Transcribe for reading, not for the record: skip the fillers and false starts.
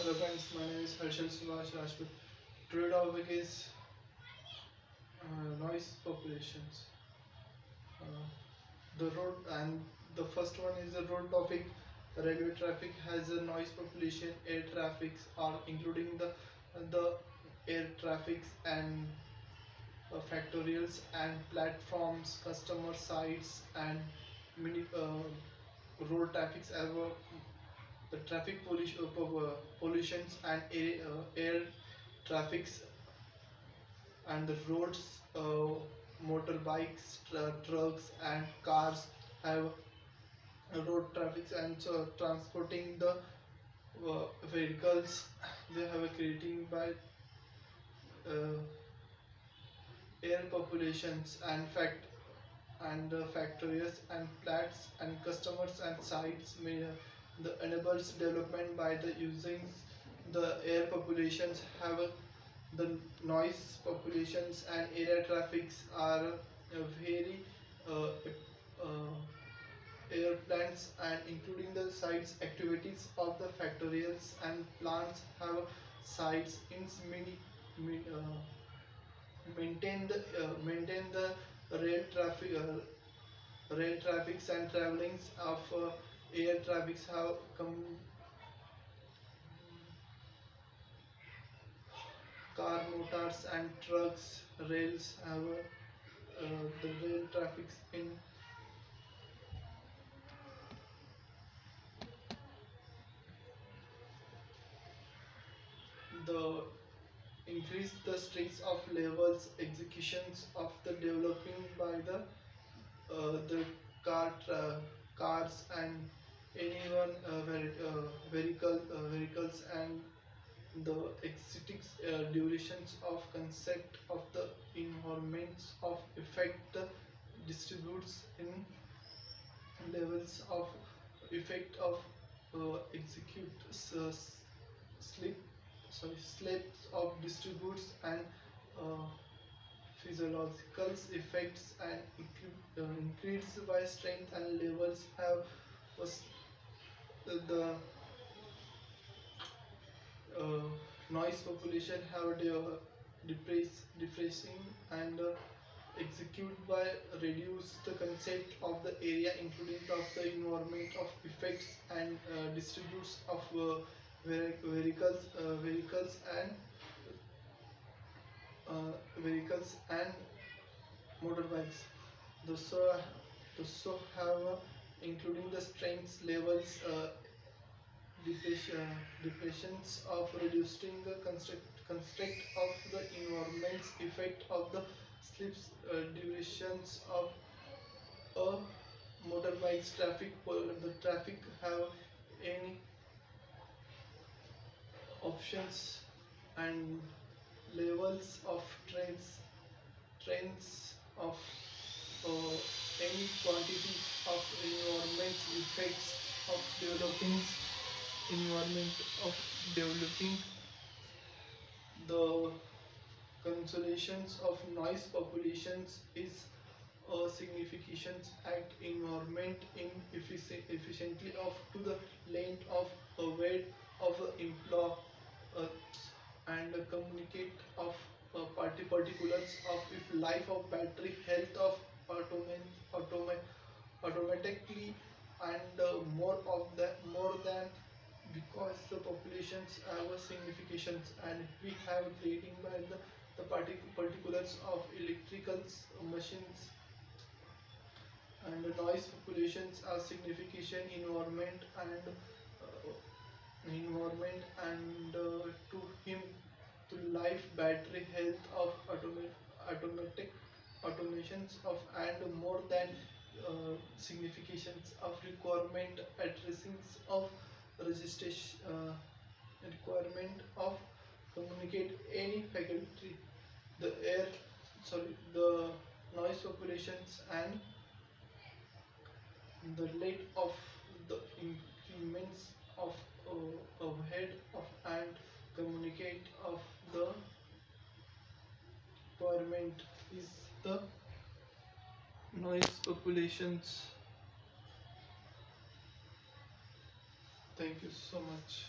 Hello friends, my name is Harshal Subhash Rajput. Today topic is noise populations. Uh, the road and the first one is the road topic. Railway traffic has a noise population. Air traffics are including the air traffics and factorials and platforms, customer sites and mini road traffics as well. The traffic pollutions and air traffics and the roads, motorbikes, trucks and cars have road traffic, and so transporting the vehicles they have a creating by uh, air populations and factories and plants and customers and sites may the enables development by the using the air populations have the noise populations and area traffics are very uh, uh, air plants and including the sites activities of the factorials and plants have sites in maintain the rail traffic rail traffics and travelings of air traffics have car motors and trucks rails have the rail traffics in the increase the streets of levels executions of the developing by the cars and anyone vehicles and the aesthetics durations of concept of the environments of effect the distributes in levels of effect of execute slip slips of distributes and uh, physiological effects and increased by strength and levels have was the uh, noise population have depressing and execute by reduce the concept of the area including of the environment of effects and distributes of vehicles and motorbikes. The so have including the strength levels depressions of reducing the construct of the environment's effect of the slips durations of a motorbike's traffic the traffic have any options and levels of trains of uh, any quantities of environment effects of developing environment of developing the consolations of noise populations is a significant act environment in efficiently of to the length of a weight of employ uh, and communicate of particulars of if life of battery health of automatically and more than because the populations have a significance and we have creating by the particulars of electrical machines and the noise populations are significant environment and to him to life battery health of automatic automations of and more than significations of requirement addressing of registration requirement of communicate any faculty the air sorry the noise populations and the rate of the increments of overhead of and communicate of the requirement is the noise populations. Thank you so much.